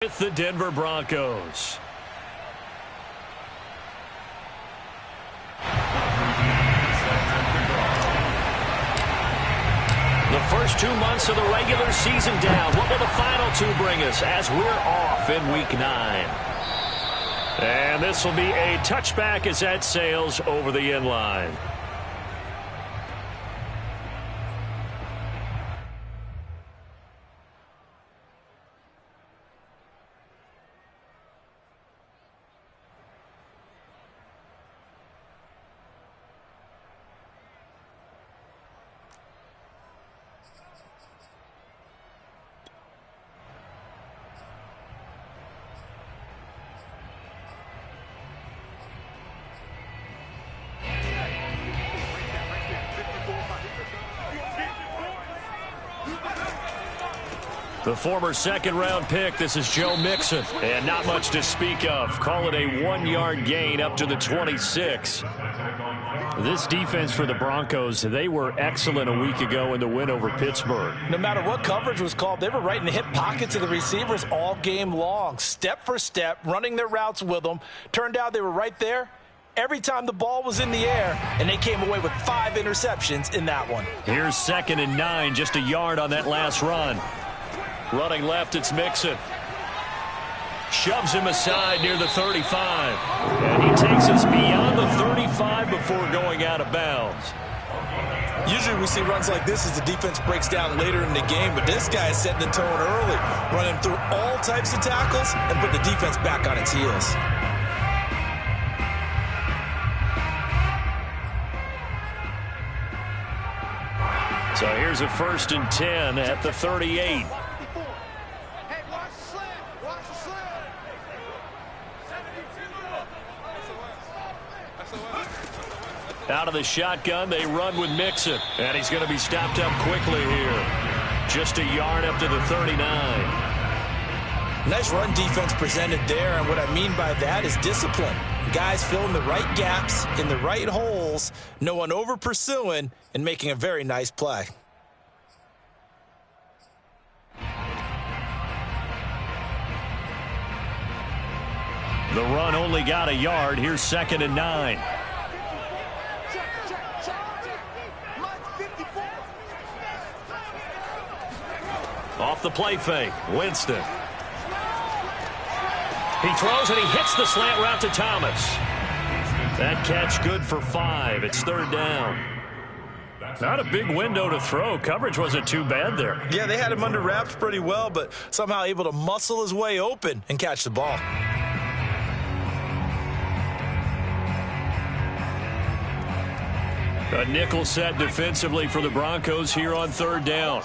With the Denver Broncos. The first 2 months of the regular season down. What will the final 2 bring us as we're off in Week 9? And this will be a touchback as that sails over the end line. The former second-round pick, this is Joe Mixon. And not much to speak of. Call it a 1-yard gain up to the 26. This defense for the Broncos, they were excellent a week ago in the win over Pittsburgh. No matter what coverage was called, they were right in the hip pockets of the receivers all game long. Step for step, running their routes with them. Turned out they were right there every time the ball was in the air, and they came away with 5 interceptions in that one. Here's 2nd and 9, just a yard on that last run. Running left, it's Mixon. Shoves him aside near the 35. And he takes us beyond the 35 before going out of bounds. Usually we see runs like this as the defense breaks down later in the game, but this guy is setting the tone early, running through all types of tackles and put the defense back on its heels. So here's a 1st and 10 at the 38. Out of the shotgun, they run with Mixon. And he's going to be stopped up quickly here. Just a yard up to the 39. Nice run defense presented there, and what I mean by that is discipline. Guys filling the right gaps in the right holes, no one over pursuing, and making a very nice play. The run only got a yard. Here's 2nd and 9. Off the play fake, Winston. He throws and he hits the slant route to Thomas. That catch good for 5. It's 3rd down. Not a big window to throw. Coverage wasn't too bad there. Yeah, they had him under wraps pretty well, but somehow able to muscle his way open and catch the ball. A nickel set defensively for the Broncos here on 3rd down.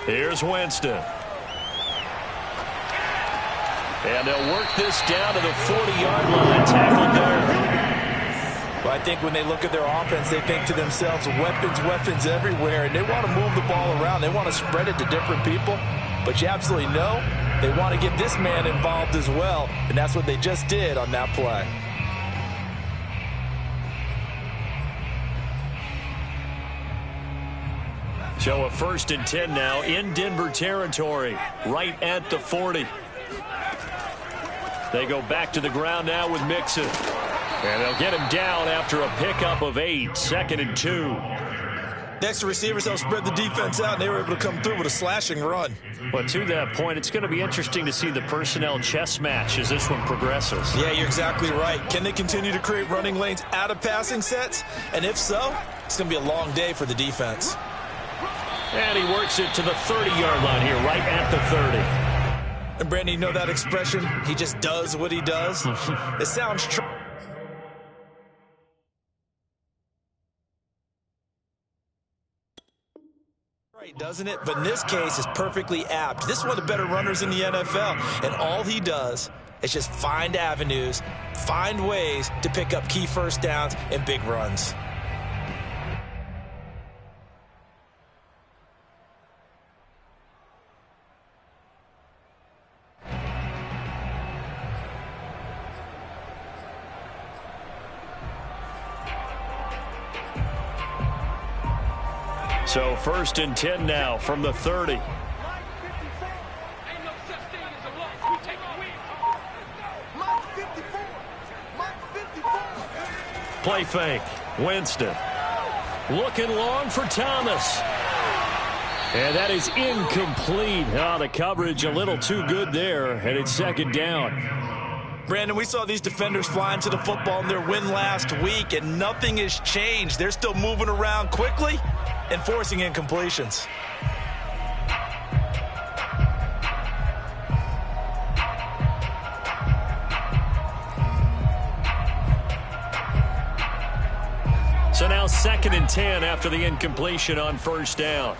Here's Winston. And they'll work this down to the 40-yard line. Tackled there. Well, I think when they look at their offense, they think to themselves, weapons everywhere, and they want to move the ball around. They want to spread it to different people. But you absolutely know they want to get this man involved as well, and that's what they just did on that play. So a 1st and 10 now in Denver territory, right at the 40. They go back to the ground now with Mixon. And they'll get him down after a pickup of 8, 2nd and 2. Next, the receivers helped spread the defense out, and they were able to come through with a slashing run. But to that point, it's going to be interesting to see the personnel chess match as this one progresses. Yeah, you're exactly right. Can they continue to create running lanes out of passing sets? And if so, it's going to be a long day for the defense. And he works it to the 30-yard line here, right at the 30. And, Brandon, you know that expression? He just does what he does? It sounds true. Right, doesn't it? But in this case, it's perfectly apt. This is one of the better runners in the NFL. And all he does is just find avenues, find ways to pick up key 1st downs and big runs. So 1st and 10 now from the 30. play fake. Winston looking long for Thomas. And that is incomplete. The coverage a little too good there, and it's second down. Brandon, we saw these defenders flying to the football in their win last week, and nothing has changed. They're still moving around quickly and forcing incompletions. So now 2nd and 10 after the incompletion on first down.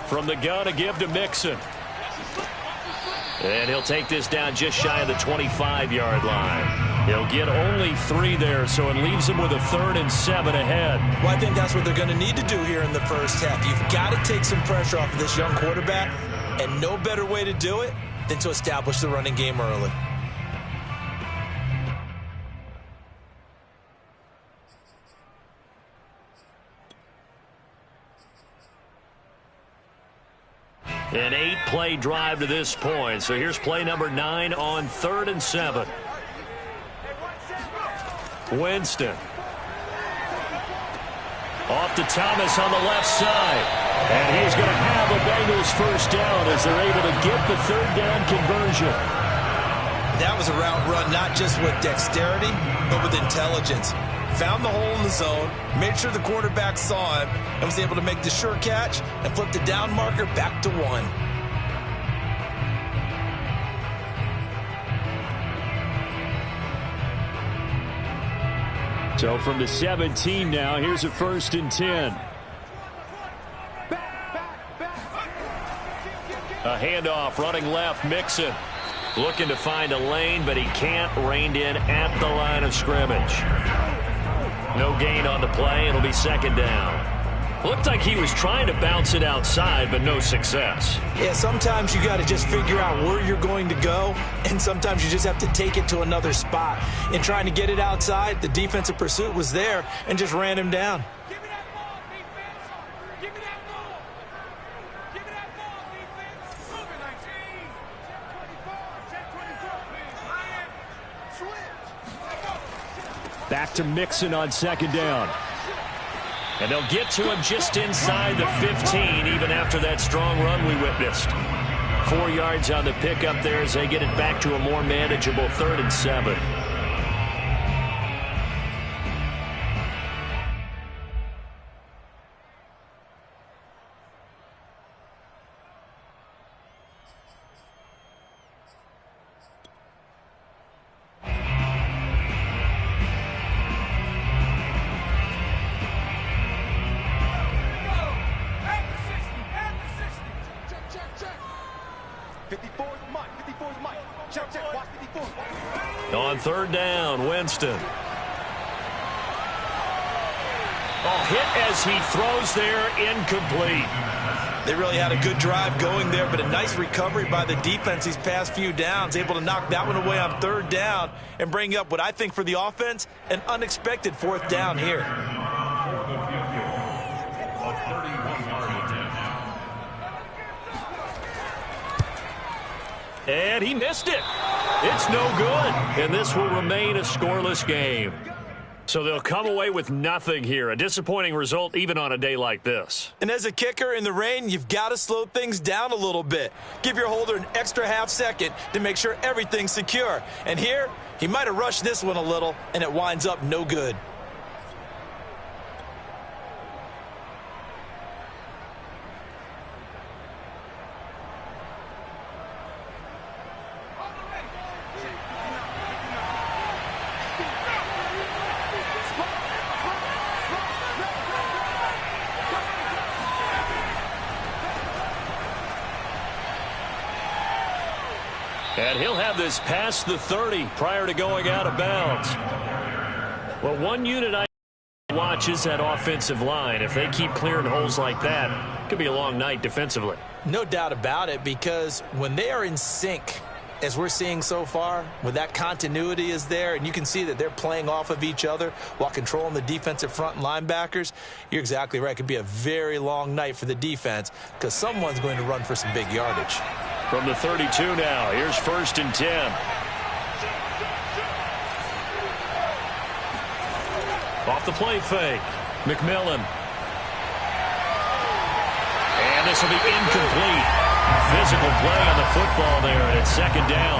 From the gun, a give to Mixon. And he'll take this down just shy of the 25-yard line. He'll get only 3 there, so it leaves him with a 3rd and 7 ahead. Well, I think that's what they're going to need to do here in the first half. You've got to take some pressure off of this young quarterback, and no better way to do it than to establish the running game early. An 8-play drive to this point. So here's play number 9 on 3rd and 7. Winston. Off to Thomas on the left side. And he's going to have a Bengals first down as they're able to get the 3rd down conversion. That was a route run not just with dexterity, but with intelligence. Found the hole in the zone, made sure the quarterback saw him, and was able to make the sure catch and flip the down marker back to 1. So from the 17 now, here's a 1st and 10. A handoff, running left, Mixon. Looking to find a lane, but he can't. Reined in at the line of scrimmage. No gain on the play. It'll be 2nd down. Looked like he was trying to bounce it outside, but no success. Yeah, sometimes you got to just figure out where you're going to go, and sometimes you just have to take it to another spot. In trying to get it outside, the defensive pursuit was there and just ran him down. Give me that ball, defense. Give me that ball. Give me that ball, defense. Move it, 19. Check 24, please. Switch. Back to Mixon on 2nd down. And they'll get to him just inside the 15, even after that strong run we witnessed. 4 yards on the pickup there as they get it back to a more manageable 3rd and 7. On 3rd down, Winston. Hit as he throws there, incomplete. They really had a good drive going there, but a nice recovery by the defense these past few downs, able to knock that one away on 3rd down and bring up what I think for the offense, an unexpected 4th down here. And he missed it. It's no good, and this will remain a scoreless game. So they'll come away with nothing here. A disappointing result even on a day like this. And as a kicker in the rain, you've got to slow things down a little bit. Give your holder an extra half second to make sure everything's secure. And here, he might have rushed this one a little, and it winds up no good. And he'll have this past the 30 prior to going out of bounds. Well, one unit I watch is that offensive line. If they keep clearing holes like that, it could be a long night defensively. No doubt about it, because when they are in sync, as we're seeing so far, when that continuity is there, and you can see that they're playing off of each other while controlling the defensive front linebackers, you're exactly right. It could be a very long night for the defense because someone's going to run for some big yardage. From the 32 now, here's 1st and 10. Off the play fake. McMillan. And this will be incomplete. Physical play on the football there, and it's second down.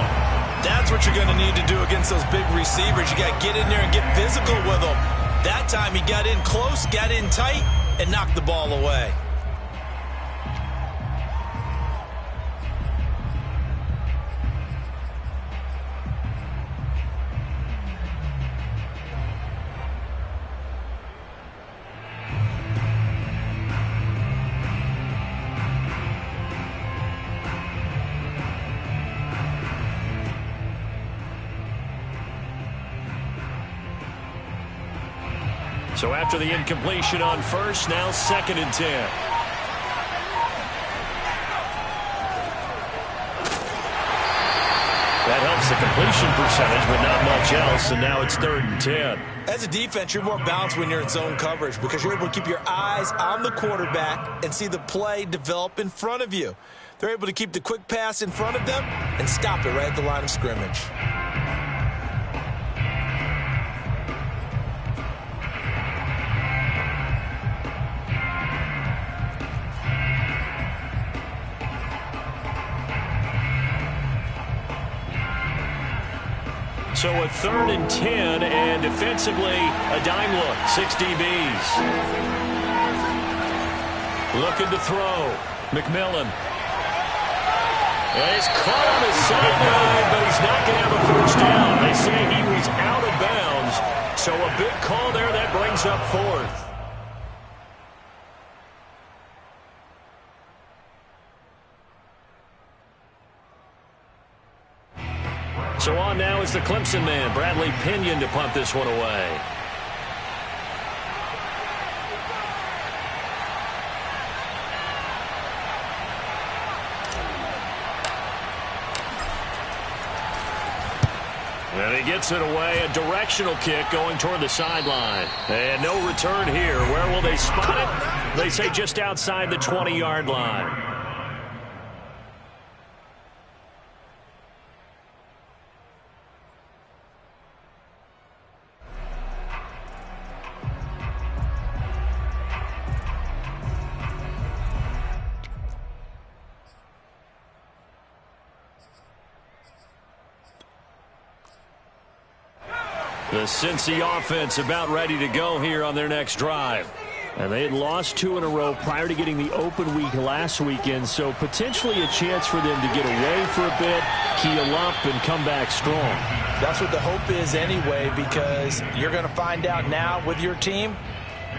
That's what you're going to need to do against those big receivers. You got to get in there and get physical with them. That time he got in close, got in tight, and knocked the ball away. So after the incompletion on first, now 2nd and 10. That helps the completion percentage, but not much else, and now it's 3rd and 10. As a defense, you're more balanced when you're in zone coverage because you're able to keep your eyes on the quarterback and see the play develop in front of you. They're able to keep the quick pass in front of them and stop it right at the line of scrimmage. So a 3rd and 10, and defensively, a dime look, 6 DBs. Looking to throw. McMillan. And he's caught on his sideline, but he's not going to have a first down. They say he was out of bounds, so a big call there that brings up 4th. So on now is the Clemson man, Bradley Pinion, to punt this one away. And he gets it away, a directional kick going toward the sideline. And no return here. Where will they spot it? They say just outside the 20-yard line. The Cincy offense about ready to go here on their next drive. And they had lost 2 in a row prior to getting the open week last weekend, so potentially a chance for them to get away for a bit, keel up, and come back strong. That's what the hope is anyway, because you're going to find out now with your team,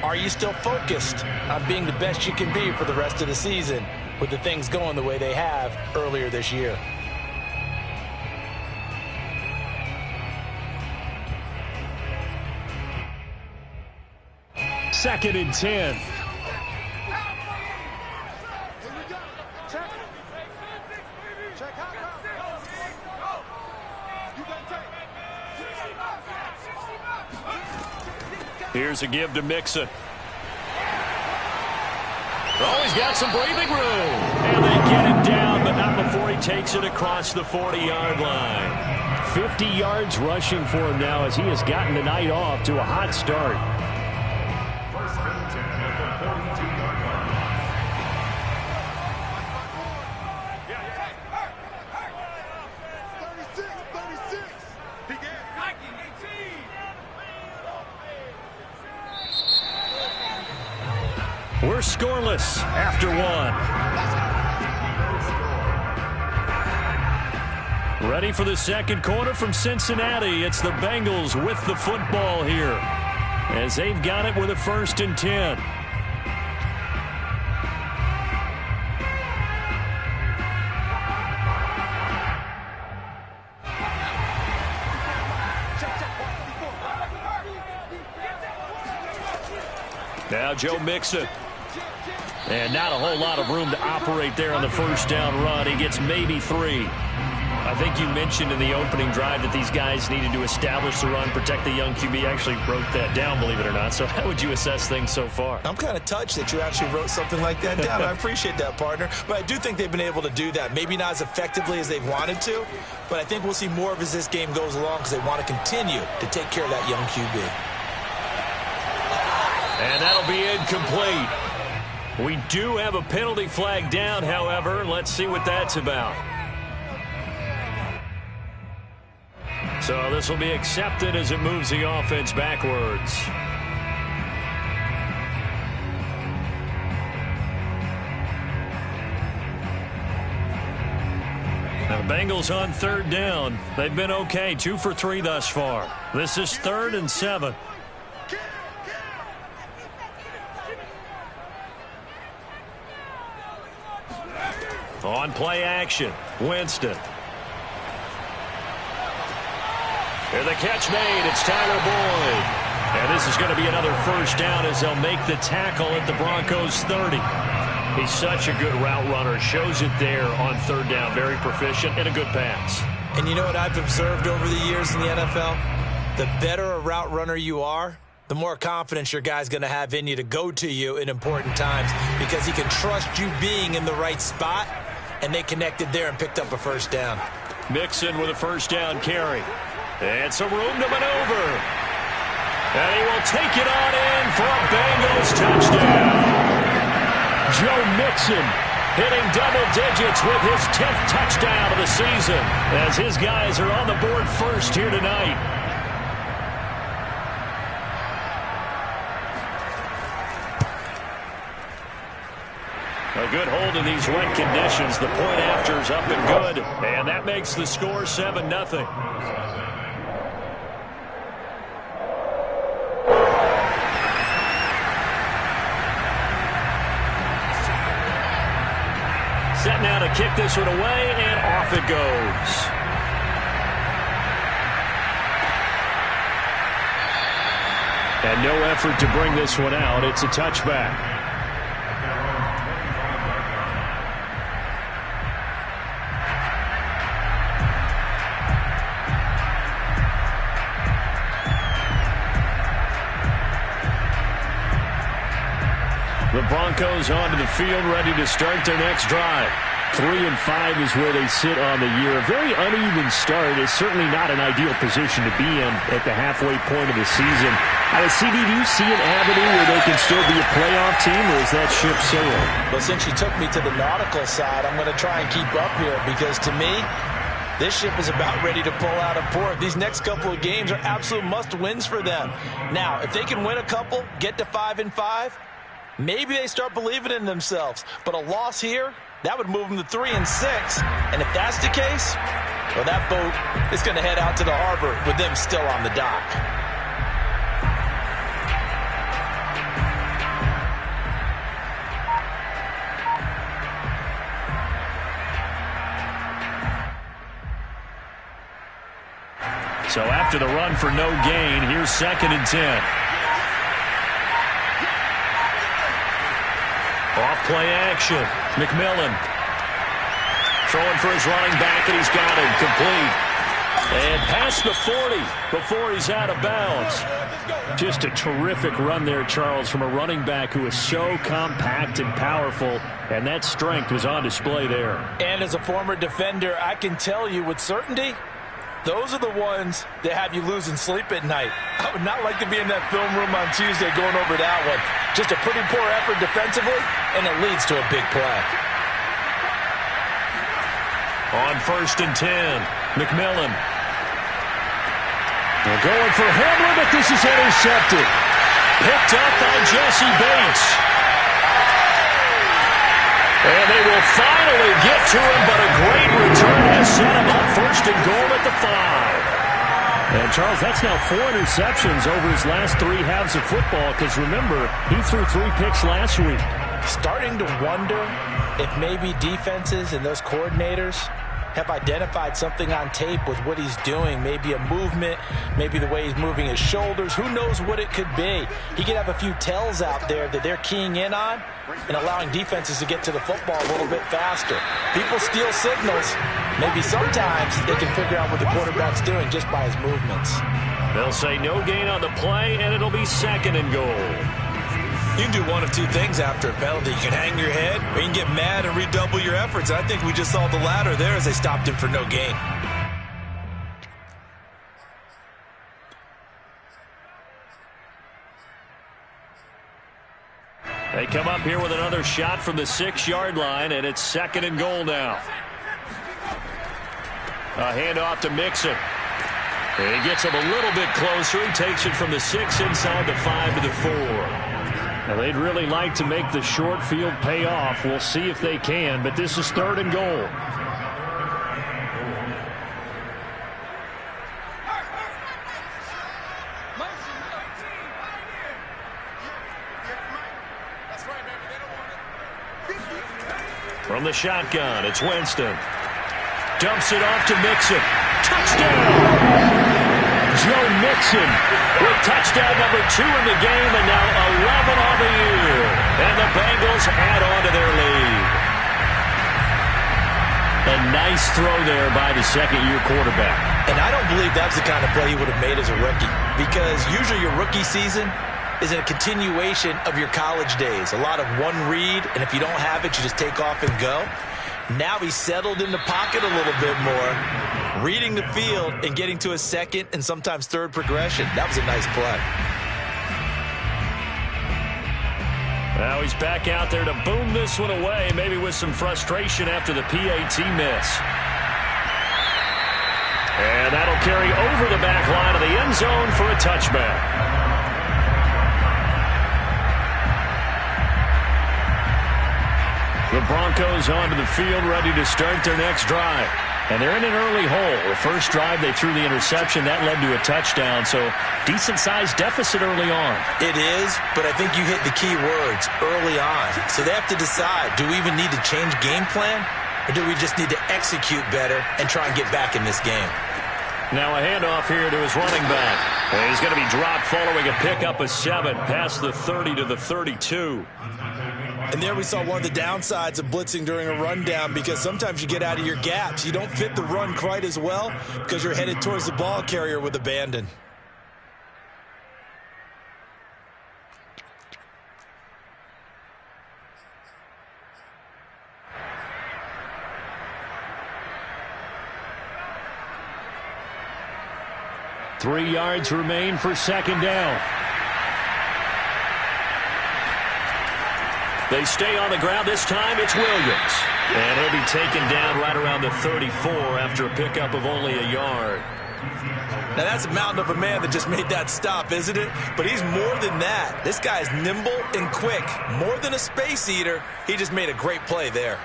are you still focused on being the best you can be for the rest of the season with the things going the way they have earlier this year? Second and 10. Here's a give to Mixon. Oh, he's got some breathing room. And they get him down, but not before he takes it across the 40-yard line. 50 yards rushing for him now as he has gotten the night off to a hot start. We're scoreless after 1. Ready for the second quarter from Cincinnati. It's the Bengals with the football here as they've got it with a 1st and 10. Now Joe Mixon. And not a whole lot of room to operate there on the first down run. He gets maybe 3. I think you mentioned in the opening drive that these guys needed to establish the run, protect the young QB. I actually wrote that down, believe it or not. So how would you assess things so far? I'm kind of touched that you actually wrote something like that down. I appreciate that, partner. But I do think they've been able to do that. Maybe not as effectively as they've wanted to, but I think we'll see more of as this game goes along because they want to continue to take care of that young QB. And that'll be incomplete. We do have a penalty flag down, however. Let's see what that's about. So this will be accepted as it moves the offense backwards. Now the Bengals on third down. They've been okay, 2 for 3 thus far. This is 3rd and 7. On play action, Winston. And the catch made. It's Tyler Boyd. And this is going to be another first down as they'll make the tackle at the Broncos 30. He's such a good route runner. Shows it there on third down. Very proficient and a good pass. And you know what I've observed over the years in the NFL? The better a route runner you are, the more confidence your guy's going to have in you to go to you in important times because he can trust you being in the right spot, and they connected there and picked up a first down. Mixon with a first down carry. And some room to maneuver. And he will take it on in for a Bengals touchdown. Joe Mixon hitting double digits with his 10th touchdown of the season as his guys are on the board first here tonight. A good hold in these wet conditions. The point after is up and good. And that makes the score 7-0. Set now to kick this one away, and off it goes. And no effort to bring this one out. It's a touchback. The Broncos onto the field, ready to start their next drive. 3-5 is where they sit on the year. A very uneven start is certainly not an ideal position to be in at the halfway point of the season. CD, do you see an avenue where they can still be a playoff team, or is that ship sailing? Well, since you took me to the nautical side, I'm going to try and keep up here because to me, this ship is about ready to pull out of port. These next couple of games are absolute must-wins for them. Now, if they can win a couple, get to 5-5, maybe they start believing in themselves. But a loss here, that would move them to 3-6. And if that's the case, well, that boat is going to head out to the harbor with them still on the dock. So after the run for no gain, here's 2nd and 10. Off play action. McMillan throwing for his running back, and he's got him complete. And past the 40 before he's out of bounds. Just a terrific run there, Charles, from a running back who is so compact and powerful, and that strength was on display there. And as a former defender, I can tell you with certainty, those are the ones that have you losing sleep at night. I would not like to be in that film room on Tuesday going over that one. Just a pretty poor effort defensively, and it leads to a big play. On 1st and 10, McMillan. They're going for Hamler, but this is intercepted. Picked up by Jesse Bates. And they will finally get to him, but a great return has set him up 1st and goal at the 5. And, Charles, that's now 4 interceptions over his last 3 halves of football, because, remember, he threw 3 picks last week. Starting to wonder if maybe defenses and those coordinators have identified something on tape with what he's doing. Maybe a movement, maybe the way he's moving his shoulders. Who knows what it could be? He could have a few tells out there that they're keying in on and allowing defenses to get to the football a little bit faster. People steal signals. Maybe sometimes they can figure out what the quarterback's doing just by his movements. They'll say no gain on the play, and it'll be 2nd and goal. You can do one of two things after a penalty. You can hang your head, or you can get mad and redouble your efforts. I think we just saw the latter there as they stopped him for no gain. They come up here with another shot from the 6-yard line, and it's 2nd and goal now. A handoff to Mixon. He gets him a little bit closer. He takes it from the 6 inside the 5 to the 4. Now, they'd really like to make the short field pay off. We'll see if they can, but this is 3rd and goal. From the shotgun, it's Winston. Dumps it off to Mixon. Touchdown! Joe Mixon with touchdown number 2 in the game, and now 11 on the year. And the Bengals add on to their lead. A nice throw there by the second-year quarterback. And I don't believe that's the kind of play he would have made as a rookie, because usually your rookie season is a continuation of your college days. A lot of one read, and if you don't have it, you just take off and go. Now he's settled in the pocket a little bit more, reading the field and getting to a second and sometimes third progression. That was a nice play. Now he's back out there to boom this one away, maybe with some frustration after the PAT miss. And that'll carry over the back line of the end zone for a touchback. The Broncos onto the field, ready to start their next drive. And they're in an early hole. The first drive, they threw the interception. That led to a touchdown, so decent-sized deficit early on. It is, but I think you hit the key words, early on. So they have to decide, do we even need to change game plan, or do we just need to execute better and try and get back in this game? Now a handoff here to his running back. And he's going to be dropped following a pickup of 7 past the 30 to the 32. And there we saw one of the downsides of blitzing during a rundown, because sometimes you get out of your gaps. You don't fit the run quite as well because you're headed towards the ball carrier with abandon. Three yards remain for second down. They stay on the ground. This time it's Williams. And he'll be taken down right around the 34 after a pickup of only a yard. Now that's a mountain of a man that just made that stop, isn't it? But he's more than that. This guy's nimble and quick. More than a space eater. He just made a great play there.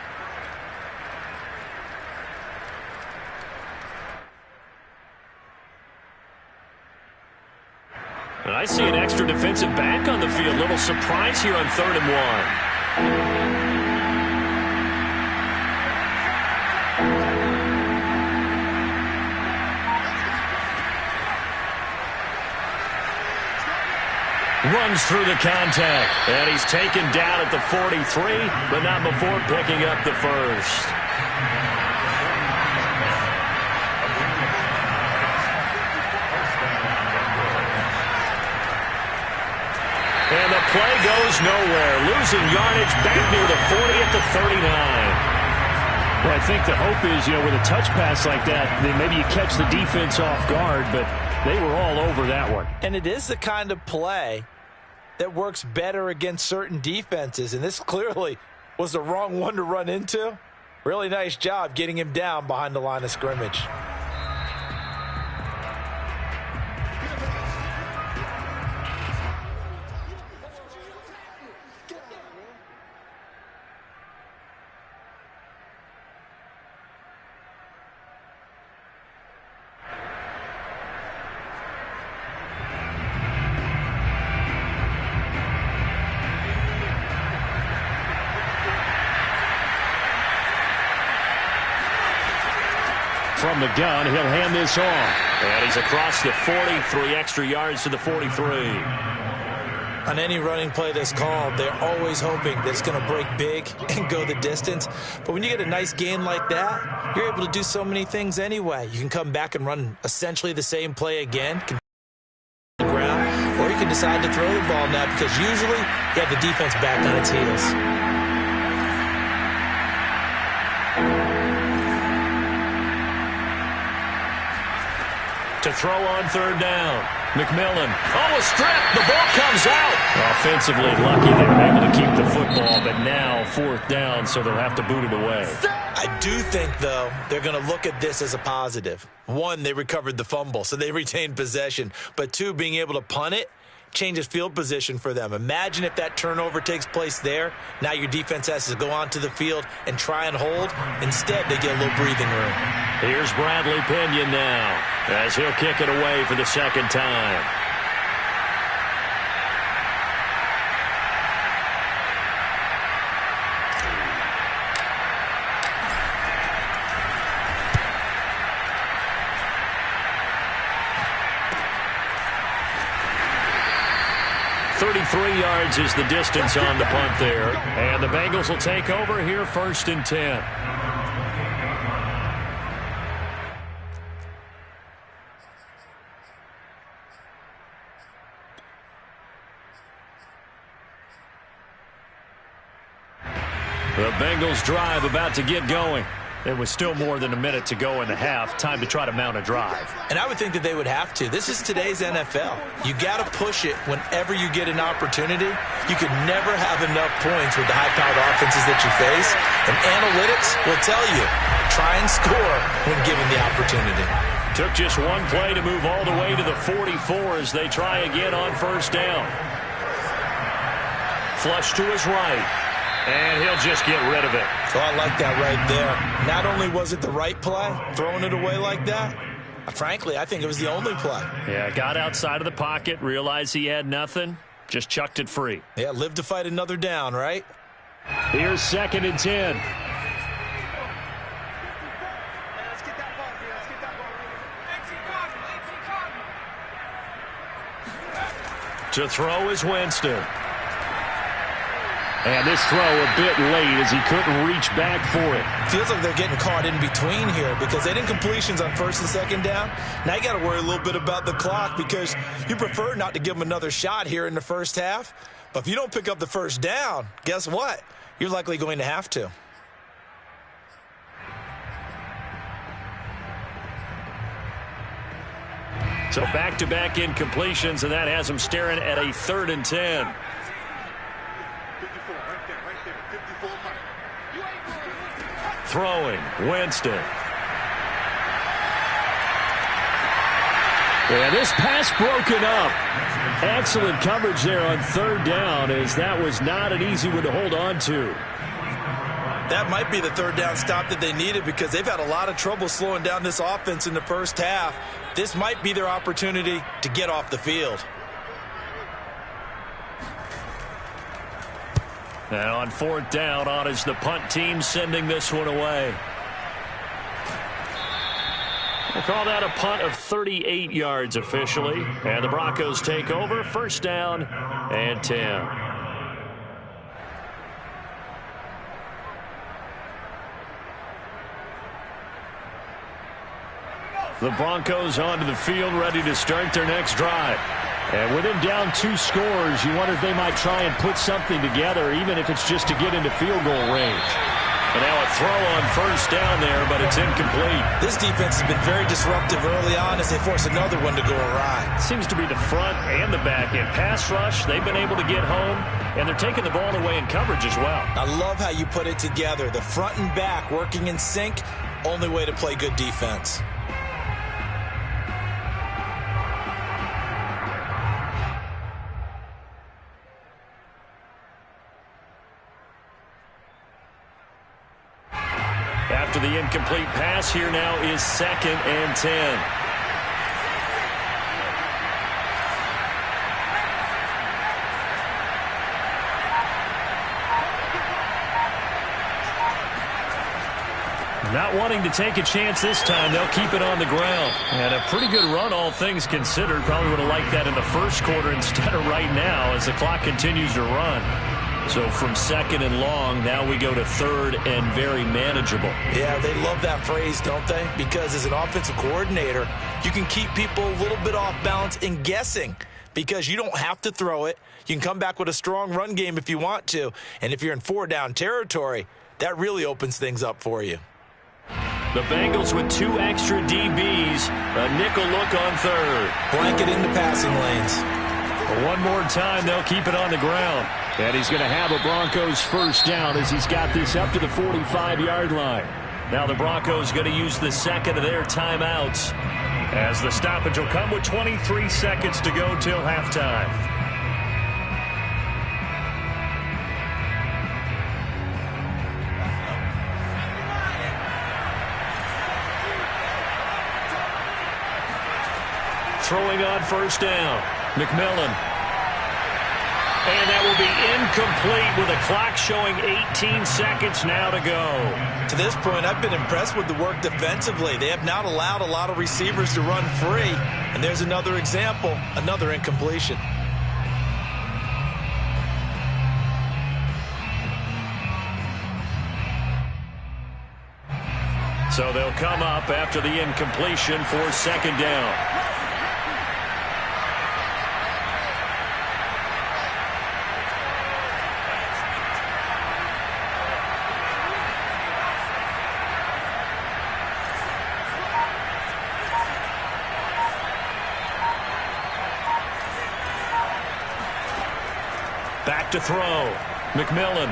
And I see an extra defensive back on the field. Little surprise here on 3rd and 1. Runs through the contact, and he's taken down at the 43, but not before picking up the first. And the play goes nowhere. Losing yardage back near the 40 at the 39. Well, I think the hope is, with a touch pass like that, then maybe you catch the defense off guard, but they were all over that one. And it is the kind of play that works better against certain defenses, and this clearly was the wrong one to run into. Really nice job getting him down behind the line of scrimmage. From the gun, he'll hand this off. And he's across the 40, 3 extra yards to the 43. On any running play that's called, they're always hoping that it's going to break big and go the distance. But when you get a nice gain like that, you're able to do so many things anyway. You can come back and run essentially the same play again, or you can decide to throw the ball now, because usually you have the defense back on its heels. To throw on third down. McMillan. Oh, a strip. The ball comes out. Offensively lucky they were able to keep the football, but now fourth down, so they'll have to boot it away. I do think, though, they're going to look at this as a positive. One, they recovered the fumble, so they retained possession. But two, being able to punt it changes field position for them. Imagine if that turnover takes place there. Now your defense has to go onto the field and try and hold. Instead, they get a little breathing room. Here's Bradley Pinion now as he'll kick it away for the second time. .33 yards is the distance on the punt there. And the Bengals will take over here, 1st and 10. The Bengals drive about to get going. There was still more than a minute to go in the half. Time to try to mount a drive. And I would think that they would have to. This is today's NFL. You got to push it whenever you get an opportunity. You could never have enough points with the high-powered offenses that you face. And analytics will tell you, try and score when given the opportunity. Took just one play to move all the way to the 44 as they try again on first down. Flush to his right. And he'll just get rid of it. So I like that right there. Not only was it the right play, throwing it away like that, frankly, I think it was the only play. Yeah, got outside of the pocket, realized he had nothing, just chucked it free. Yeah, live to fight another down, right? Here's 2nd and 10. To throw is Winston. And this throw a bit late as he couldn't reach back for it. Feels like they're getting caught in between here because they didn't completions on 1st and 2nd down. Now you got to worry a little bit about the clock because you prefer not to give them another shot here in the first half. But if you don't pick up the first down, guess what? You're likely going to have to. So back-to-back incompletions, and that has them staring at a 3rd and 10. Throwing, Winston. And this pass broken up. Excellent coverage there on 3rd down, as that was not an easy one to hold on to. That might be the 3rd down stop that they needed because they've had a lot of trouble slowing down this offense in the first half. This might be their opportunity to get off the field. Now on 4th down, on is the punt team sending this one away. We'll call that a punt of 38 yards officially. And the Broncos take over, 1st down and 10. The Broncos onto the field, ready to start their next drive. And with him down 2 scores, you wonder if they might try and put something together, even if it's just to get into field goal range. And now a throw on 1st down there, but it's incomplete. This defense has been very disruptive early on as they force another one to go awry. Seems to be the front and the back end. Pass rush, they've been able to get home, and they're taking the ball away in coverage as well. I love how you put it together. The front and back working in sync, only way to play good defense. After the incomplete pass, here now is 2nd and 10. Not wanting to take a chance this time, they'll keep it on the ground. And a pretty good run, all things considered. Probably would have liked that in the first quarter instead of right now as the clock continues to run. So from 2nd and long, now we go to 3rd and very manageable. Yeah, they love that phrase, don't they? Because as an offensive coordinator, you can keep people a little bit off balance and guessing because you don't have to throw it. You can come back with a strong run game if you want to. And if you're in 4-down territory, that really opens things up for you. The Bengals with 2 extra DBs. A nickel look on third. Blanket in the passing lanes. One more time, they'll keep it on the ground. And he's going to have a Broncos first down as he's got this up to the 45-yard line. Now the Broncos going to use the second of their timeouts, as the stoppage will come with 23 seconds to go till halftime. Throwing on first down, McMillan. And that will be incomplete with a clock showing 18 seconds now to go. To this point, I've been impressed with the work defensively. They have not allowed a lot of receivers to run free. And there's another example, another incompletion. So they'll come up after the incompletion for second down. Back to throw. McMillan.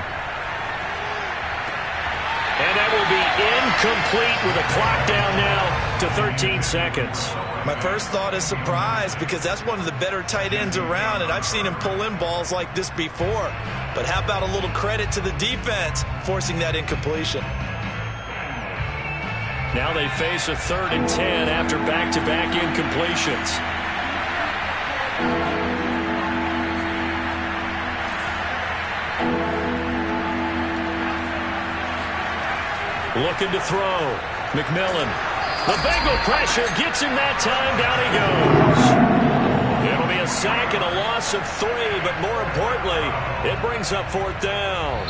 And that will be incomplete with a clock down now to 13 seconds. My first thought is surprise, because that's one of the better tight ends around, and I've seen him pull in balls like this before. But how about a little credit to the defense forcing that incompletion? Now they face a 3rd and 10 after back-to-back incompletions. Looking to throw. McMillan. The Bengal pressure gets him that time. Down he goes. It'll be a sack and a loss of 3, but more importantly, it brings up 4th down.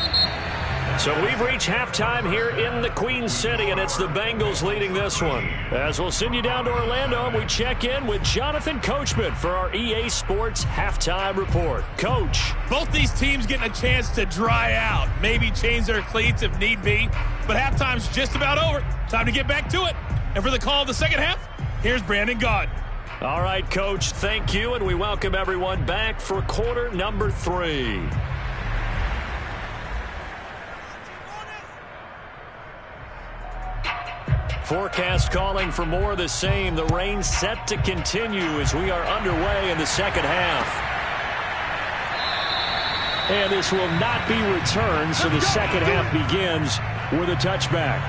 So we've reached halftime here in the Queen City, and it's the Bengals leading this one. As we'll send you down to Orlando, and we check in with Jonathan Coachman for our EA Sports Halftime Report. Coach. Both these teams getting a chance to dry out, maybe change their cleats if need be, but halftime's just about over. Time to get back to it. And for the call of the second half, here's Brandon Gaud. All right, Coach, thank you, and we welcome everyone back for quarter number 3. Forecast calling for more of the same. The rain set to continue as we are underway in the second half. And this will not be returned, so the second half begins with a touchback.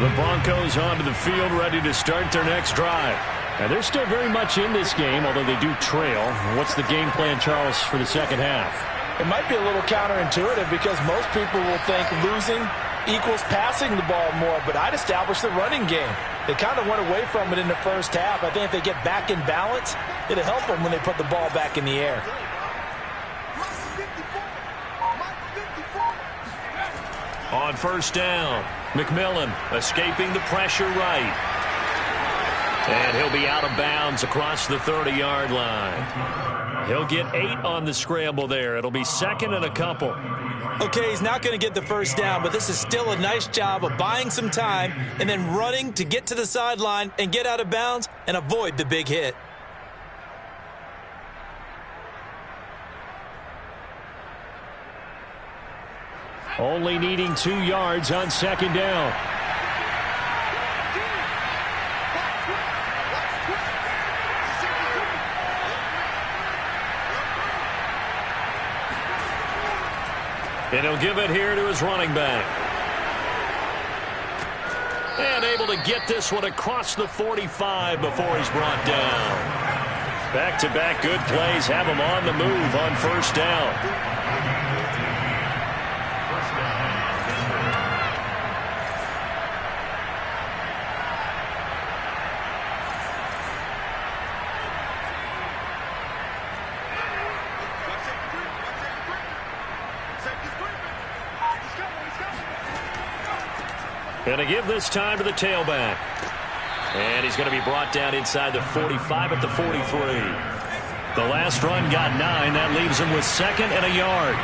The Broncos onto the field, ready to start their next drive. And they're still very much in this game, although they do trail. What's the game plan, Charles, for the second half? It might be a little counterintuitive, because most people will think losing equals passing the ball more, but I'd establish the running game. They kind of went away from it in the first half. I think if they get back in balance, it'll help them when they put the ball back in the air. On first down, McMillan escaping the pressure right. And he'll be out of bounds across the 30-yard line. He'll get 8 on the scramble there. It'll be second and a couple. Okay, he's not going to get the first down, but this is still a nice job of buying some time and then running to get to the sideline and get out of bounds and avoid the big hit. Only needing 2 yards on second down. And he'll give it here to his running back. And able to get this one across the 45 before he's brought down. Back-to-back good plays have him on the move on first down. And to give this time to the tailback. And he's going to be brought down inside the 45 at the 43. The last run got 9. That leaves him with 2nd and a yard.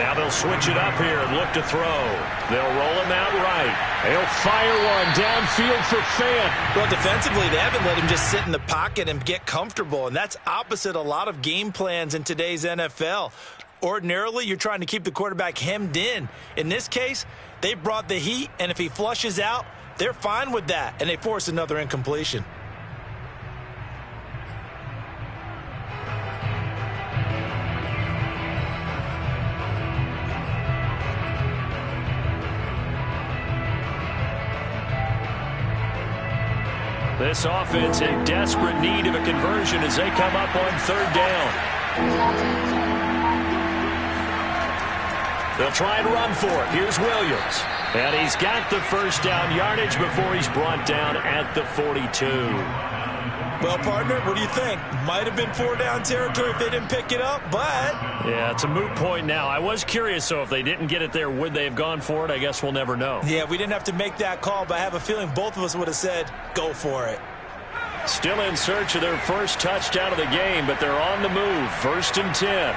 Now they'll switch it up here and look to throw. They'll roll him out right. He'll fire one downfield for Fant. Well, defensively, they haven't let him just sit in the pocket and get comfortable, and that's opposite a lot of game plans in today's NFL. Ordinarily, you're trying to keep the quarterback hemmed in. In this case, they brought the heat, and if he flushes out, they're fine with that, and they force another incompletion. This offense in desperate need of a conversion as they come up on 3rd down. They'll try and run for it. Here's Williams. And he's got the first down yardage before he's brought down at the 42. Well, partner, what do you think? Might have been 4-down territory if they didn't pick it up, but... Yeah, it's a moot point now. I was curious, so if they didn't get it there, would they have gone for it? I guess we'll never know. Yeah, we didn't have to make that call, but I have a feeling both of us would have said, go for it. Still in search of their first touchdown of the game, but they're on the move. 1st and 10.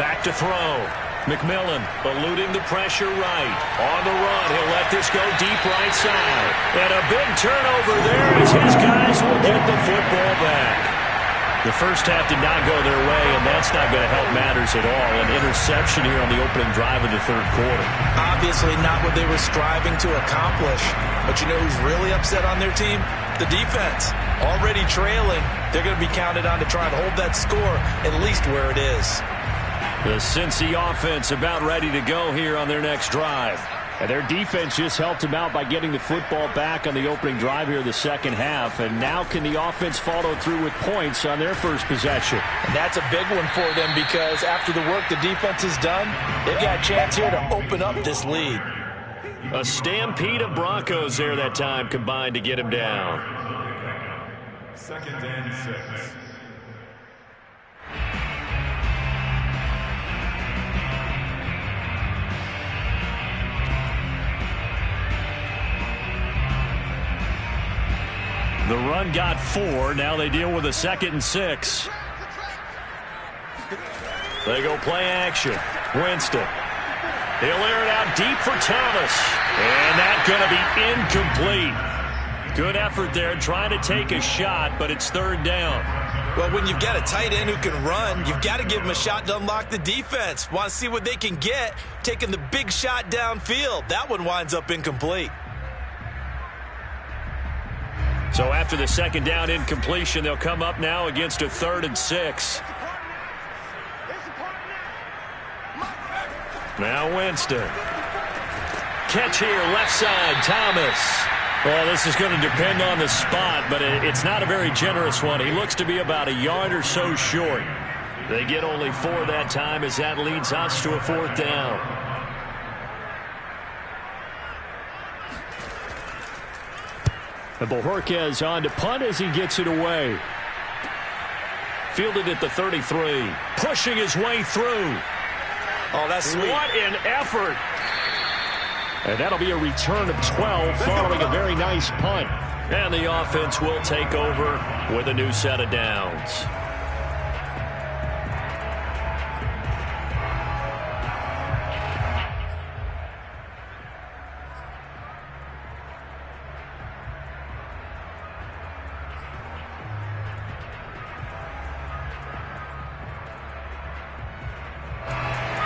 Back to throw. McMillan eluding the pressure right. On the run, he'll let this go deep right side. And a big turnover there as his guys will get the football back. The first half did not go their way, and that's not going to help matters at all. An interception here on the opening drive of the 3rd quarter. Obviously not what they were striving to accomplish. But you know who's really upset on their team? The defense. Already trailing, they're going to be counted on to try and hold that score at least where it is. The Cincy offense about ready to go here on their next drive. And their defense just helped them out by getting the football back on the opening drive here in the 2nd half. And now can the offense follow through with points on their first possession? And that's a big one for them because after the work the defense has done, they've got a chance here to open up this lead. A stampede of Broncos there that time combined to get him down. 2nd and 6. The run got 4. Now they deal with a 2nd and 6. They go play action. Winston. He'll air it out deep for Thomas. And that's going to be incomplete. Good effort there trying to take a shot, but it's 3rd down. Well, when you've got a tight end who can run, you've got to give him a shot to unlock the defense. Want to see what they can get, taking the big shot downfield. That one winds up incomplete. So after the 2nd down incompletion, they'll come up now against a 3rd and 6. Now Winston. Catch here, left side, Thomas. Well, this is going to depend on the spot, but it's not a very generous one. He looks to be about a yard or so short. They get only 4 that time as that leads us to a 4th down. And Bojorquez on to punt as he gets it away. Fielded at the 33. Pushing his way through. Oh, that's sweet. What an effort. And that'll be a return of 12 following a very nice punt. And the offense will take over with a new set of downs.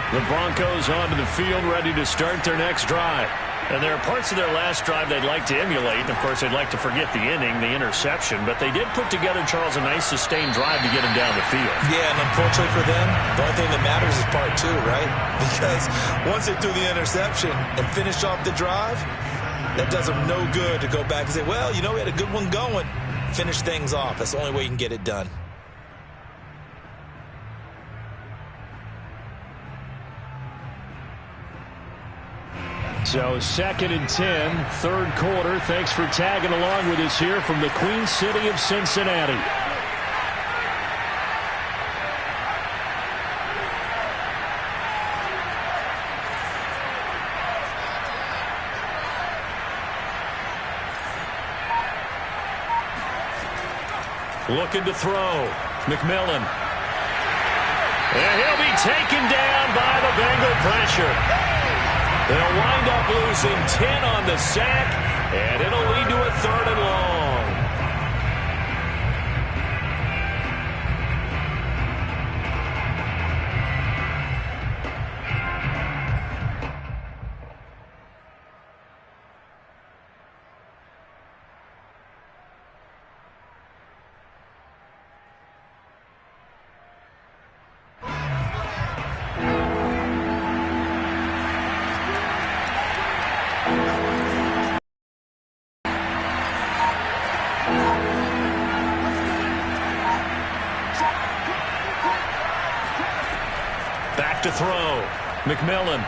The Broncos onto the field, ready to start their next drive. And there are parts of their last drive they'd like to emulate. And, of course, they'd like to forget the inning, the interception. But they did put together, Charles, a nice sustained drive to get them down the field. Yeah, and unfortunately for them, the only thing that matters is part 2, right? Because once they threw the interception and finished off the drive, that does them no good to go back and say, well, you know, we had a good one going. Finish things off. That's the only way you can get it done. So 2nd and 10, 3rd quarter. Thanks for tagging along with us here from the Queen City of Cincinnati. Looking to throw. McMillan. And he'll be taken down by the Bengal pressure. They'll wind up losing 10 on the sack, and it'll lead to a 3rd and long. Back to throw. McMillan.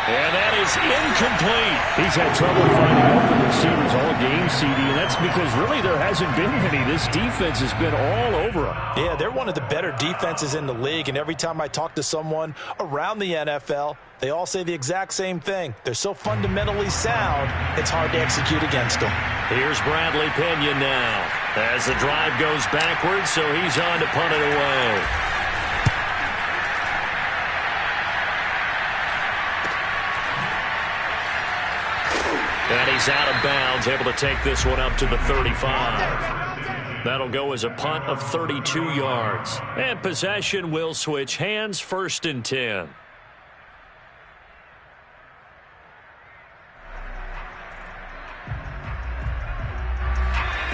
And that is incomplete. He's had trouble finding open receivers all game, CD, and that's because really there hasn't been many. This defense has been all over him. Yeah, they're one of the better defenses in the league, and every time I talk to someone around the NFL, they all say the exact same thing. They're so fundamentally sound, it's hard to execute against them. Here's Bradley Pinion now as the drive goes backwards, so he's on to punt it away. And he's out of bounds, able to take this one up to the 35. That'll go as a punt of 32 yards. And possession will switch hands, 1st and 10.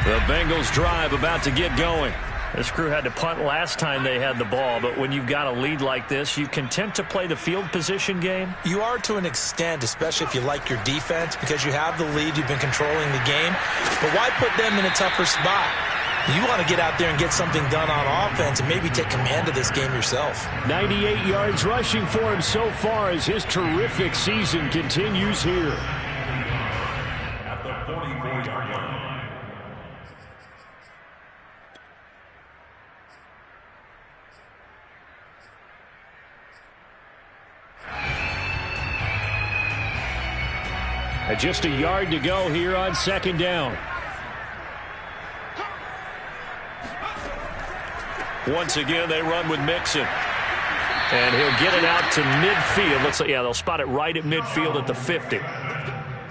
The Bengals drive about to get going. This crew had to punt last time they had the ball, but when you've got a lead like this, you content to play the field position game? You are to an extent, especially if you like your defense, because you have the lead, you've been controlling the game. But why put them in a tougher spot? You want to get out there and get something done on offense and maybe take command of this game yourself. 98 yards rushing for him so far as his terrific season continues here. At the 44-yard line. Just a yard to go here on 2nd down. Once again, they run with Mixon. And he'll get it out to midfield. Looks like, yeah, they'll spot it right at midfield at the 50.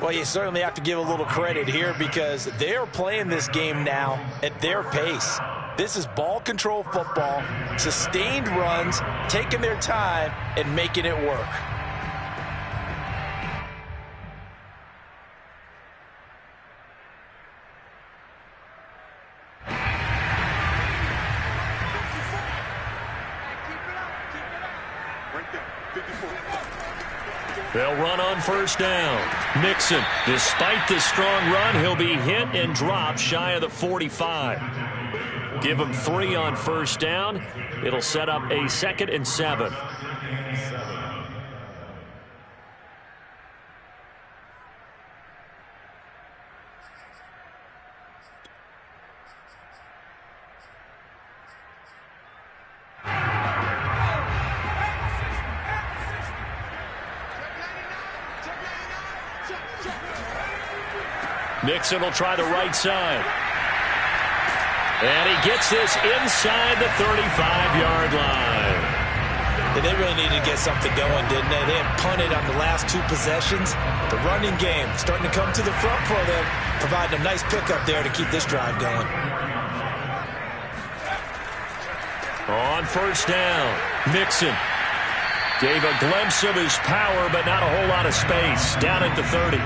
Well, you certainly have to give a little credit here because they're playing this game now at their pace. This is ball control football, sustained runs, taking their time, and making it work. They'll run on 1st down. Mixon, despite the strong run, he'll be hit and dropped shy of the 45. Give him 3 on 1st down. It'll set up a 2nd and 7. Mixon will try the right side. And he gets this inside the 35-yard line. Yeah, they really needed to get something going, didn't they? They had punted on the last 2 possessions. The running game starting to come to the front for them, providing a nice pickup there to keep this drive going. On 1st down, Mixon gave a glimpse of his power, but not a whole lot of space. Down at the 30.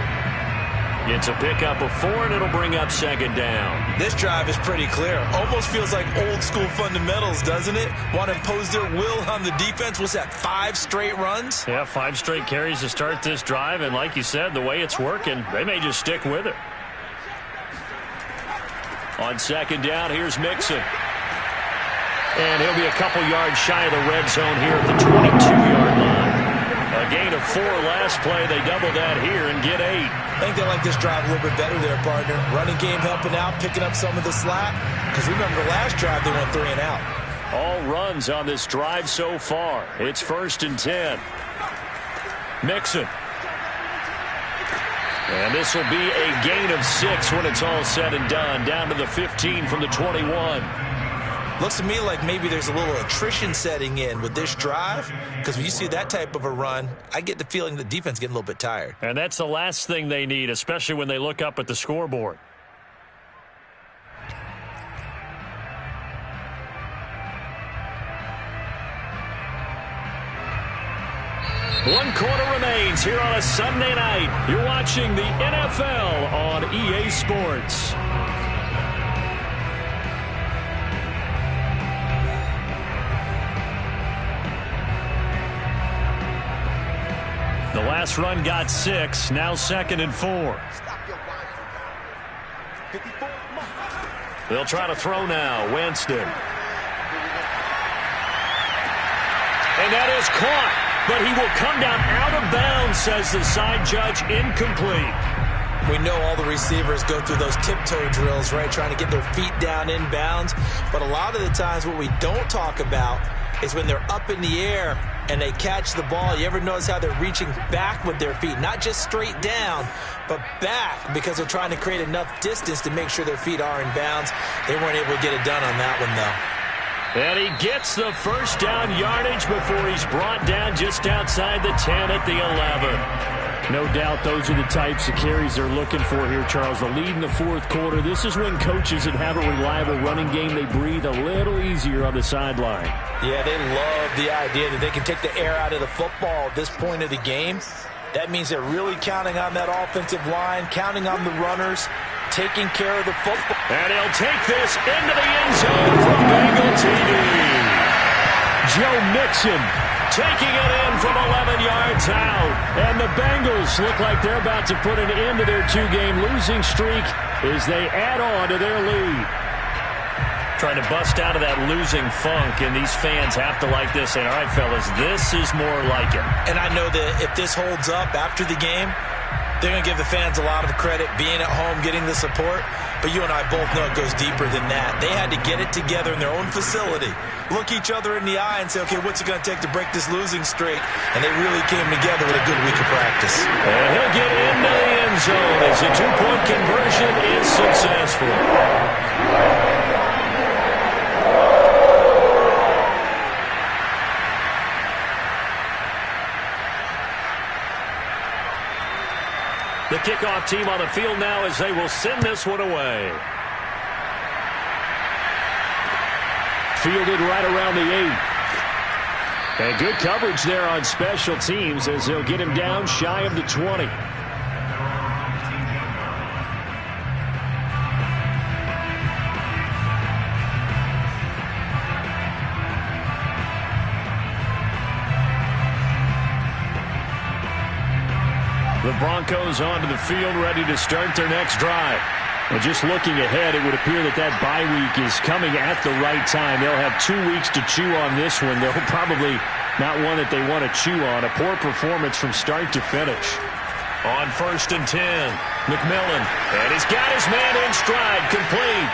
It's a pickup of 4, and it'll bring up 2nd down. This drive is pretty clear. Almost feels like old-school fundamentals, doesn't it? Want to impose their will on the defense. What's that, 5 straight runs? Yeah, 5 straight carries to start this drive, and like you said, the way it's working, they may just stick with it. On 2nd down, here's Mixon. And he'll be a couple yards shy of the red zone here at the 22-yard line. A gain of 4 last play. They double that here and get 8. I think they like this drive a little bit better there, partner. Running game helping out, picking up some of the slack. Because remember the last drive, they went 3 and out. All runs on this drive so far. It's 1st and 10. Mixon. And this will be a gain of 6 when it's all said and done. Down to the 15 from the 21. Looks to me like maybe there's a little attrition setting in with this drive, because when you see that type of a run, I get the feeling the defense getting a little bit tired. And that's the last thing they need, especially when they look up at the scoreboard. One quarter remains here on a Sunday night. You're watching the NFL on EA Sports. The last run got 6, now 2nd and 4. They'll try to throw now. Winston. And that is caught. But he will come down out of bounds, says the side judge. Incomplete. We know all the receivers go through those tiptoe drills, right, trying to get their feet down in bounds. But a lot of the times what we don't talk about is when they're up in the air and they catch the ball. You ever notice how they're reaching back with their feet? Not just straight down, but back, because they're trying to create enough distance to make sure their feet are in bounds. They weren't able to get it done on that one, though. And he gets the first down yardage before he's brought down just outside the 10 at the 11. No doubt those are the types of carries they're looking for here, Charles. The lead in the fourth quarter. This is when coaches that have a reliable running game, they breathe a little easier on the sideline. Yeah, they love the idea that they can take the air out of the football at this point of the game. That means they're really counting on that offensive line, counting on the runners, taking care of the football. And he'll take this into the end zone from Bengal TD. Joe Mixon taking it in from 11 yards out. And the Bengals look like they're about to put an end to their 2-game losing streak as they add on to their lead. Trying to bust out of that losing funk, and these fans have to like this. And all right, fellas, this is more like it. And I know that if this holds up after the game, they're going to give the fans a lot of credit, being at home, getting the support. But you and I both know it goes deeper than that. They had to get it together in their own facility, look each other in the eye and say, okay, what's it going to take to break this losing streak? And they really came together with a good week of practice. And he'll get into the end zone as the 2-point conversion is successful. The kickoff team on the field now as they will send this one away. Fielded right around the 8. And good coverage there on special teams as they'll get him down shy of the 20. The Broncos onto the field, ready to start their next drive. Well, just looking ahead, it would appear that that bye week is coming at the right time. They'll have 2 weeks to chew on this one. They'll probably not one that they want to chew on. A poor performance from start to finish. On 1st and 10, McMillan. And he's got his man in stride, complete.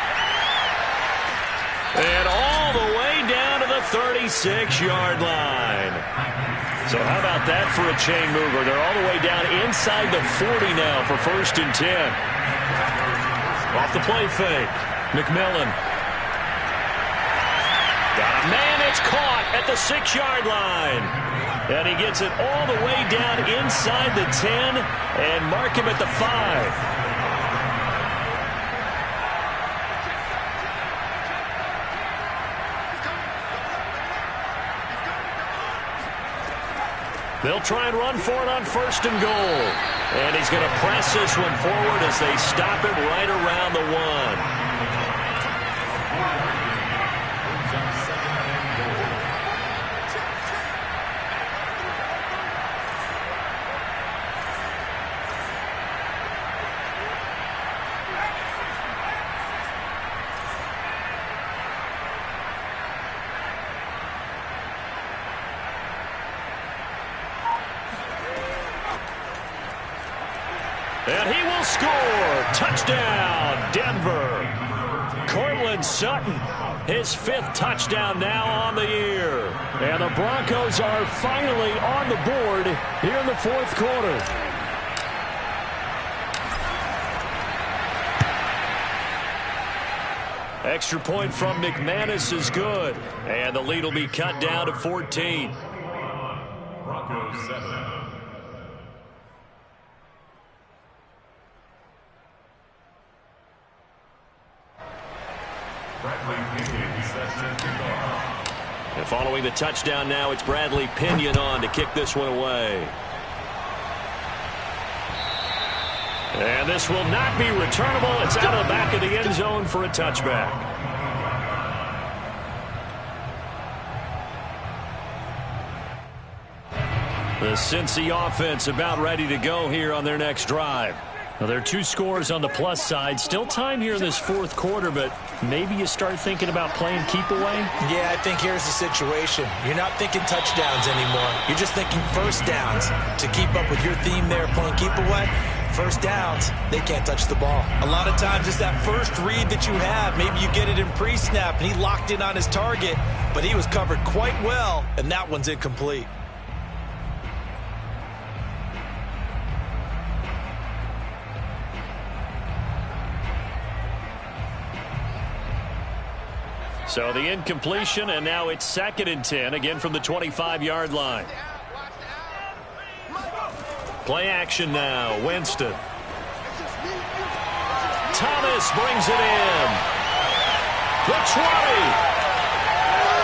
And all the way down to the 36-yard line. So how about that for a chain mover? They're all the way down inside the 40 now for 1st and 10. Off the play fake. McMillan. Got a man, it's caught at the 6-yard line. And he gets it all the way down inside the 10 and mark him at the 5. They'll try and run for it on 1st and goal. And he's going to press this one forward as they stop him right around the 1. And he will score. Touchdown, Denver. Cortland Sutton, his 5th touchdown now on the year. And the Broncos are finally on the board here in the 4th quarter. Extra point from McManus is good. And the lead will be cut down to 14. Broncos 7. And following the touchdown now, it's Bradley Pinion on to kick this one away. And this will not be returnable. It's out of the back of the end zone for a touchback. The Cincy offense about ready to go here on their next drive. Now, there are 2 scores on the plus side. Still time here in this fourth quarter, but maybe you start thinking about playing keep away? Yeah, I think here's the situation. You're not thinking touchdowns anymore. You're just thinking first downs. To keep up with your theme there, playing keep away, first downs, they can't touch the ball. A lot of times it's that first read that you have. Maybe you get it in pre-snap, and he locked in on his target, but he was covered quite well, and that one's incomplete. So the incompletion, and now it's 2nd and 10, again from the 25-yard line. Play action now, Winston. Thomas brings it in. The 20.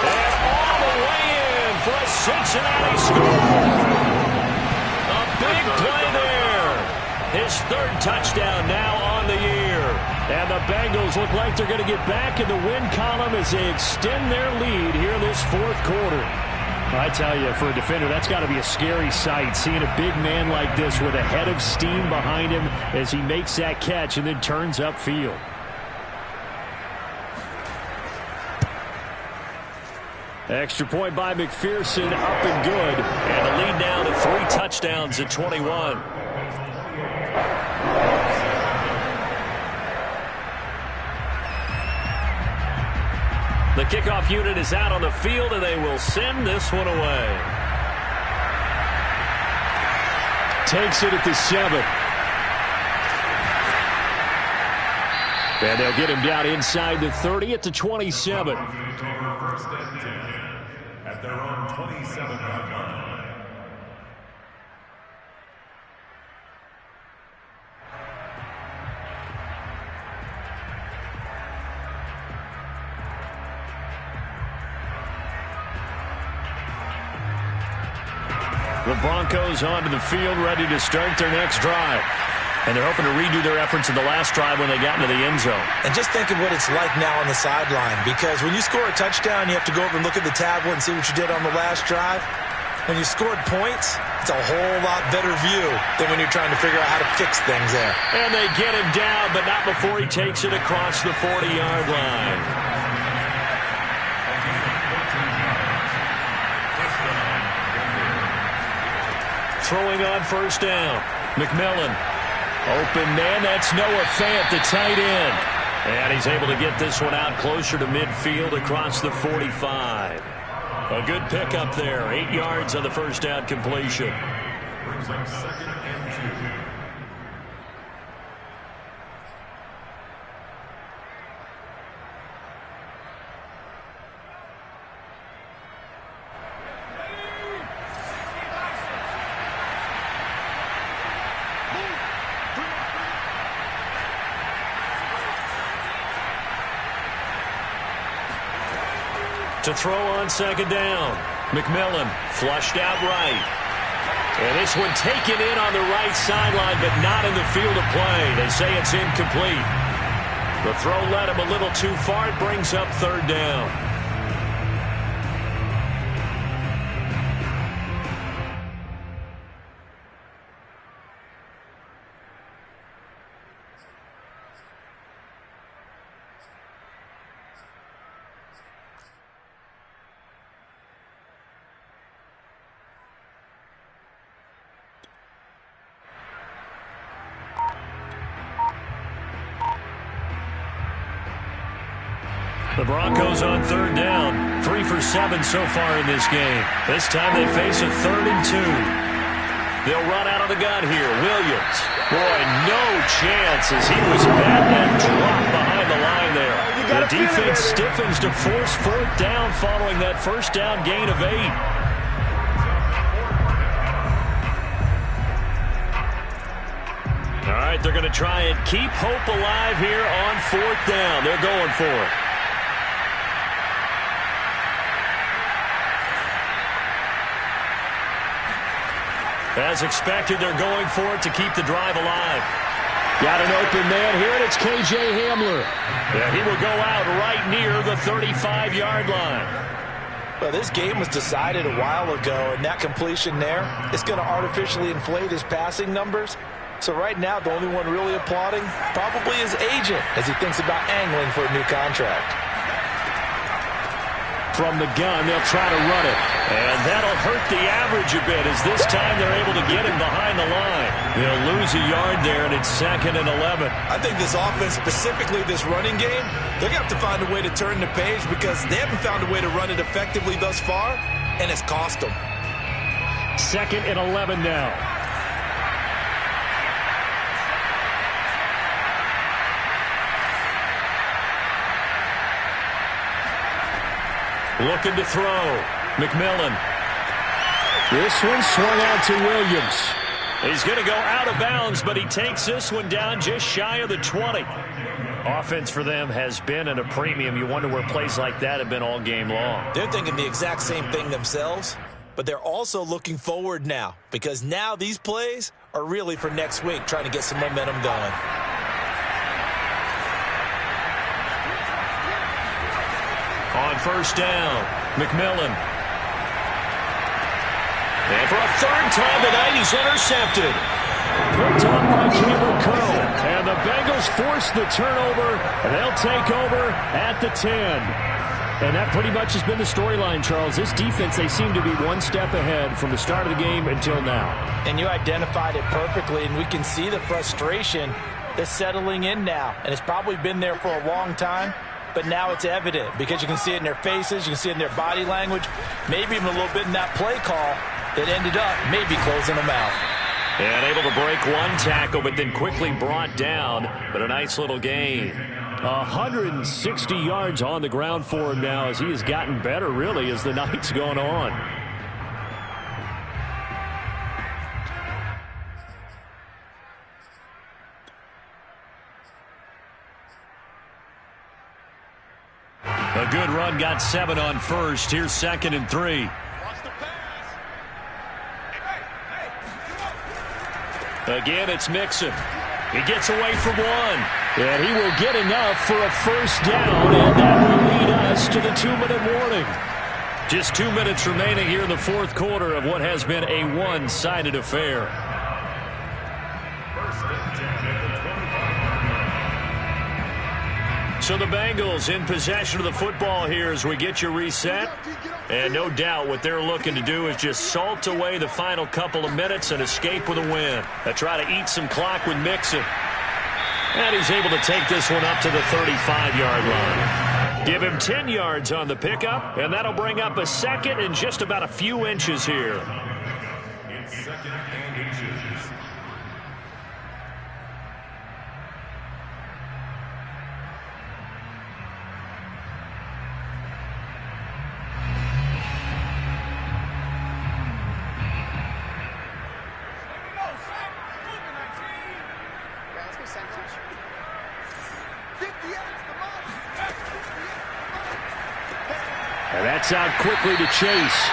And all the way in for a Cincinnati score. A big play there. His 3rd touchdown now on the year. And the Bengals look like they're going to get back in the win column as they extend their lead here in this fourth quarter. I tell you, for a defender, that's got to be a scary sight, seeing a big man like this with a head of steam behind him as he makes that catch and then turns upfield. Extra point by McPherson, up and good. And the lead down to 3 touchdowns at 21. The kickoff unit is out on the field, and they will send this one away. Takes it at the 7. And they'll get him down inside the 30 at the 27. First and 10 at their own 27-yard line. The Broncos onto the field, ready to start their next drive. And they're hoping to redo their efforts in the last drive when they got into the end zone. And just think of what it's like now on the sideline, because when you score a touchdown, you have to go over and look at the tablet and see what you did on the last drive. When you scored points, it's a whole lot better view than when you're trying to figure out how to fix things there. And they get him down, but not before he takes it across the 40-yard line. Throwing on first down. McMillan. Open man, that's Noah Fant, the tight end. And he's able to get this one out closer to midfield across the 45. A good pickup there. 8 yards on the first down completion. Brings up 2nd and 2. To throw on second down. McMillan flushed out right. And this one taken in on the right sideline, but not in the field of play. They say it's incomplete. The throw led him a little too far. It brings up 3rd down. The Broncos on 3rd down. 3 for 7 so far in this game. This time they face a 3rd and 2. They'll run out of the gun here. Williams. Boy, no chance as he was met and dropped behind the line there. The defense stiffens to force fourth down following that first down gain of 8. All right, they're going to try and keep hope alive here on fourth down. They're going for it. As expected, they're going for it to keep the drive alive. Got an open man here, and it's K.J. Hamler. Yeah, he will go out right near the 35-yard line. Well, this game was decided a while ago, and that completion there is going to artificially inflate his passing numbers. So right now, the only one really applauding probably his agent as he thinks about angling for a new contract. From the gun, they'll try to run it. And that'll hurt the average a bit as this time they're able to get him behind the line. They'll lose a yard there, and it's 2nd and 11. I think this offense, specifically this running game, they're going to have to find a way to turn the page because they haven't found a way to run it effectively thus far, and it's cost them. 2nd and 11 now. Looking to throw. McMillan. This one swung out to Williams. He's going to go out of bounds, but he takes this one down just shy of the 20. Offense for them has been at a premium. You wonder where plays like that have been all game long. They're thinking the exact same thing themselves, but they're also looking forward now because now these plays are really for next week, trying to get some momentum going. On first down, McMillan. And for a third time tonight, he's intercepted. Picked off by Cameron Curl. And the Bengals force the turnover, and they'll take over at the 10. And that pretty much has been the storyline, Charles. This defense, they seem to be one step ahead from the start of the game until now. And you identified it perfectly, and we can see the frustration that's settling in now. And it's probably been there for a long time. But now it's evident because you can see it in their faces, you can see it in their body language, maybe even a little bit in that play call that ended up maybe closing them out. And able to break one tackle, but then quickly brought down, but a nice little gain. 160 yards on the ground for him now as he has gotten better, really, as the night's gone on. A good run, got 7 on first. Here's 2nd and 3. Again, it's Mixon. He gets away from one. And he will get enough for a first down, and that will lead us to the 2-minute warning. Just 2 minutes remaining here in the fourth quarter of what has been a one-sided affair. So the Bengals in possession of the football here as we get you reset. And no doubt what they're looking to do is just salt away the final couple of minutes and escape with a win. They try to eat some clock with Mixon. And he's able to take this one up to the 35-yard line. Give him 10 yards on the pickup, and that'll bring up a 2nd and just about a few inches here. It's 2nd and inches. And that's out quickly to Chase.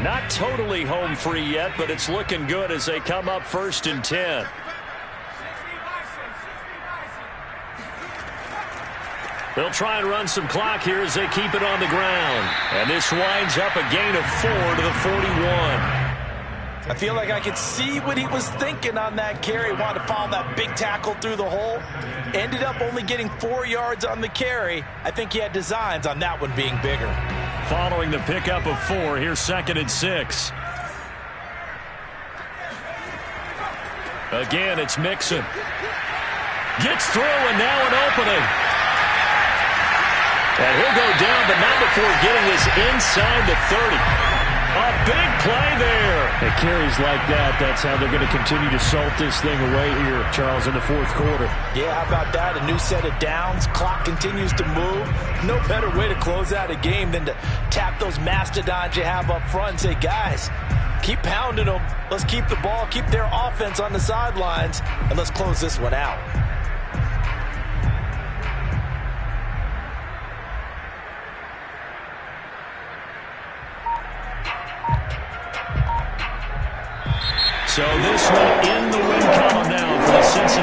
Not totally home free yet, but it's looking good as they come up 1st and 10. They'll try and run some clock here as they keep it on the ground. And this winds up a gain of 4 to the 41. I feel like I could see what he was thinking on that carry. Wanted to follow that big tackle through the hole. Ended up only getting 4 yards on the carry. I think he had designs on that one being bigger. Following the pickup of 4, here's 2nd and 6. Again, it's Mixon. Gets through, and now an opening. And he'll go down, but not before getting this inside the 30. A big play there. At carries like that, that's how they're going to continue to salt this thing away here, Charles, in the fourth quarter. Yeah, how about that? A new set of downs. Clock continues to move. No better way to close out a game than to tap those mastodons you have up front and say, guys, keep pounding them. Let's keep the ball, keep their offense on the sidelines, and let's close this one out. So this one in the